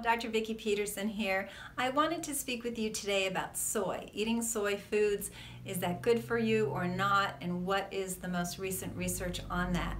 Dr. Vikki Petersen here. I wanted to speak with you today about soy. Eating soy foods, is that good for you or not, and what is the most recent research on that?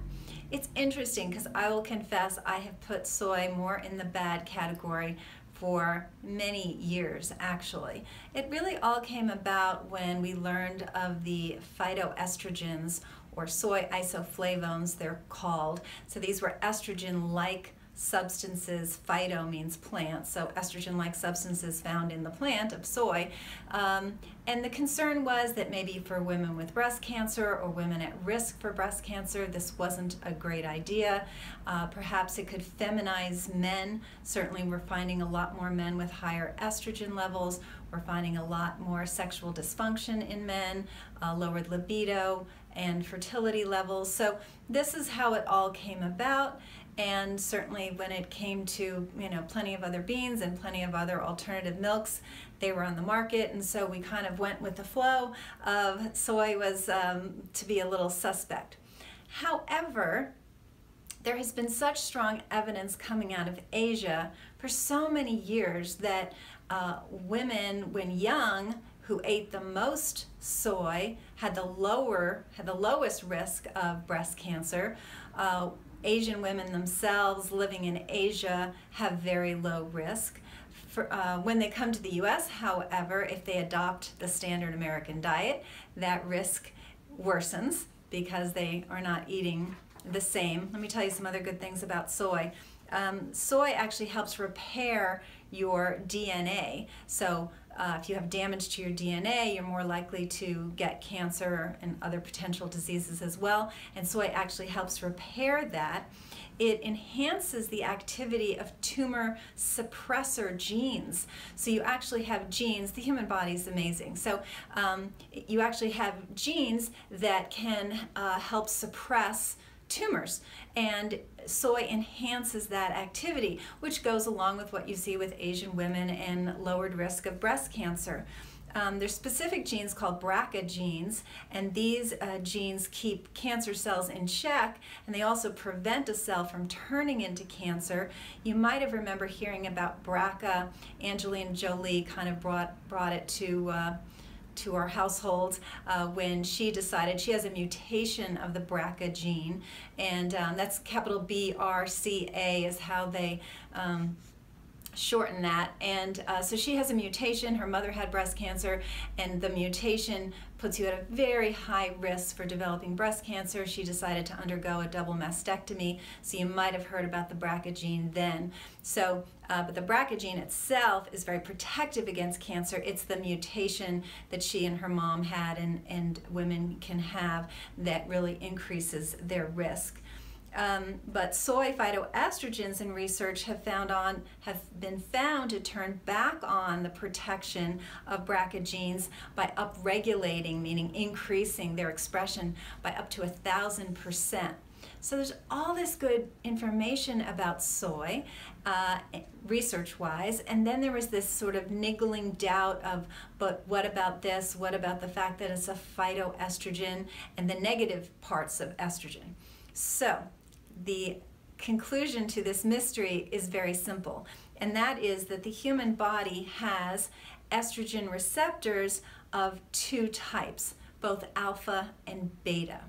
It's interesting because I will confess I have put soy more in the bad category for many years, actually. It really all came about when we learned of the phytoestrogens, or soy isoflavones they're called. So these were estrogen-like substances. Phyto means plant, so estrogen-like substances found in the plant of soy. And the concern was that maybe for women with breast cancer or women at risk for breast cancer, this wasn't a great idea. Perhaps it could feminize men. Certainly we're finding a lot more men with higher estrogen levels. We're finding a lot more sexual dysfunction in men, lowered libido and fertility levels. So this is how it all came about. And certainly when it came to, plenty of other beans and plenty of other alternative milks, they were on the market, and so we kind of went with the flow of soy was to be a little suspect. However, there has been such strong evidence coming out of Asia for so many years that women, when young, who ate the most soy had the lowest risk of breast cancer. Asian women themselves living in Asia have very low risk. When they come to the US, however, if they adopt the standard American diet, that risk worsens because they are not eating the same. Let me tell you some other good things about soy. Soy actually helps repair your DNA. So if you have damage to your DNA, you're more likely to get cancer and other potential diseases as well. And soy actually helps repair that. It enhances the activity of tumor suppressor genes. So you actually have genes, the human body is amazing. So you actually have genes that can help suppress tumors, and soy enhances that activity, which goes along with what you see with Asian women and lowered risk of breast cancer. There's specific genes called BRCA genes, and these genes keep cancer cells in check, and they also prevent a cell from turning into cancer. You might have remembered hearing about BRCA. Angelina Jolie kind of brought it to our households when she decided she has a mutation of the BRCA gene, and that's capital BRCA is how they shorten that. And so she has a mutation. Her mother had breast cancer, and the mutation puts you at a very high risk for developing breast cancer. She decided to undergo a double mastectomy, so you might have heard about the BRCA gene then. So, but the BRCA gene itself is very protective against cancer. It's the mutation that she and her mom had, and women can have, that really increases their risk. But soy phytoestrogens in research have been found to turn back on the protection of BRCA genes by upregulating, meaning increasing their expression by up to 1,000%. So there's all this good information about soy, research-wise, and then there was this sort of niggling doubt of, but what about this? What about the fact that it's a phytoestrogen and the negative parts of estrogen? So the conclusion to this mystery is very simple, and that is that the human body has estrogen receptors of two types, both alpha and beta.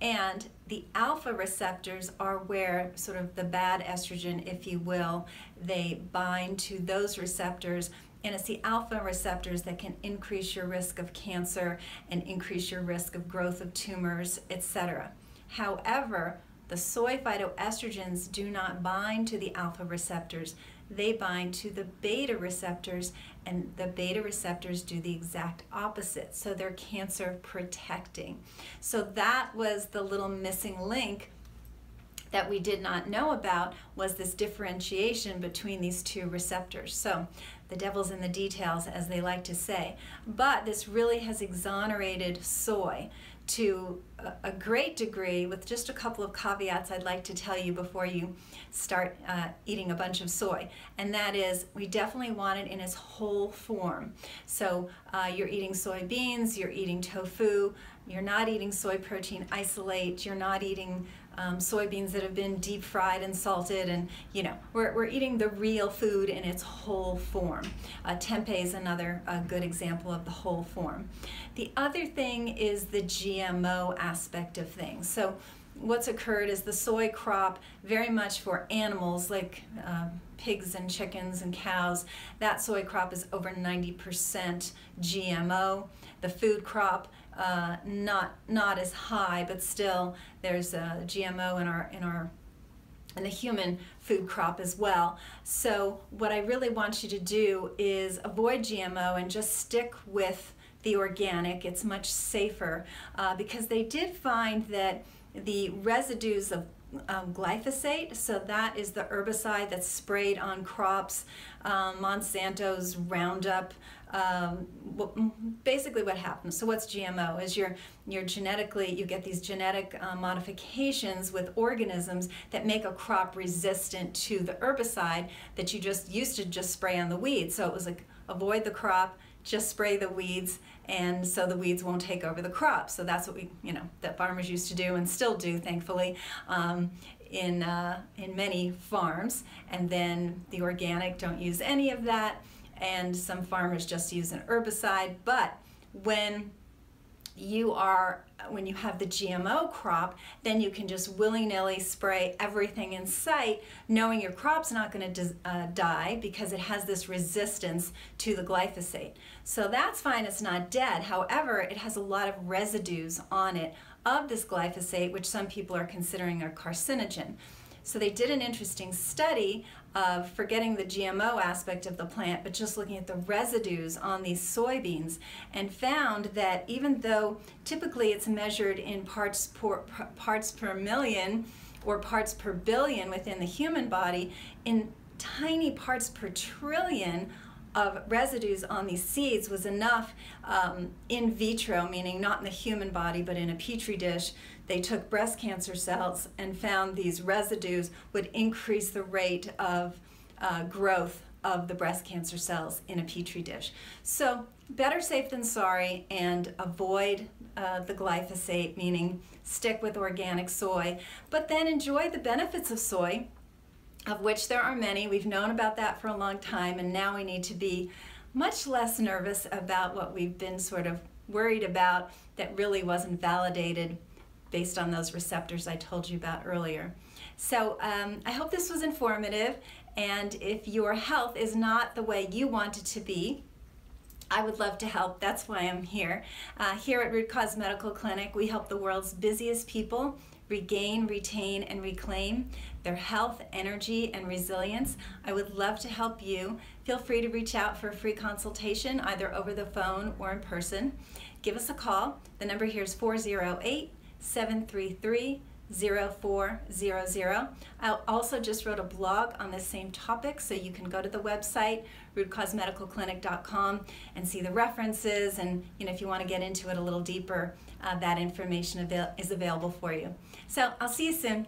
And the alpha receptors are where sort of the bad estrogen, if you will, they bind to those receptors, and it's the alpha receptors that can increase your risk of cancer and increase your risk of growth of tumors, etc. However, the soy phytoestrogens do not bind to the alpha receptors. They bind to the beta receptors, and the beta receptors do the exact opposite. So they're cancer protecting. So that was the little missing link that we did not know about, was this differentiation between these two receptors. So the devil's in the details, as they like to say. But this really has exonerated soy to a great degree, with just a couple of caveats I'd like to tell you before you start eating a bunch of soy. And that is, we definitely want it in its whole form. So you're eating soybeans, you're eating tofu, You're not eating soy protein isolate. You're not eating soybeans that have been deep fried and salted, and we're eating the real food in its whole form. Tempeh is another good example of the whole form. The other thing is the GMO aspect of things. So what's occurred is the soy crop, very much for animals like pigs and chickens and cows, that soy crop is over 90% GMO. The food crop, not as high, but still there's a GMO in the human food crop as well. So what I really want you to do is avoid GMO and just stick with the organic. It's much safer because they did find that the residues of glyphosate, so that is the herbicide that's sprayed on crops, Monsanto's Roundup. Basically what happens, so what's GMO is you get these genetic modifications with organisms that make a crop resistant to the herbicide that you just used to just spray on the weeds. So it was like, avoid the crop, just spray the weeds, and so the weeds won't take over the crop. So that's what that farmers used to do and still do, thankfully, in many farms. And then the organic don't use any of that, and some farmers just use an herbicide. But when you have the GMO crop, then you can just willy-nilly spray everything in sight, knowing your crop's not going to die because it has this resistance to the glyphosate. So that's fine, it's not dead. However, it has a lot of residues on it of this glyphosate, which some people are considering a carcinogen. So they did an interesting study of forgetting the GMO aspect of the plant, but just looking at the residues on these soybeans, and found that even though typically it's measured in parts per million or parts per billion within the human body, in tiny parts per trillion of residues on these seeds was enough in vitro, meaning not in the human body but in a petri dish. They took breast cancer cells and found these residues would increase the rate of growth of the breast cancer cells in a petri dish. So better safe than sorry, and avoid the glyphosate, meaning stick with organic soy, but then enjoy the benefits of soy, of which there are many. We've known about that for a long time, and now we need to be much less nervous about what we've been sort of worried about that really wasn't validated based on those receptors I told you about earlier. So I hope this was informative, and if your health is not the way you want it to be, I would love to help. That's why I'm here. Here at Root Cause Medical Clinic, we help the world's busiest people regain, retain, and reclaim their health, energy, and resilience. I would love to help you. Feel free to reach out for a free consultation, either over the phone or in person. Give us a call. The number here is 408-733-0400. I also just wrote a blog on this same topic, so you can go to the website, rootcausemedicalclinic.com, and see the references, and if you want to get into it a little deeper, that information is available for you. So I'll see you soon.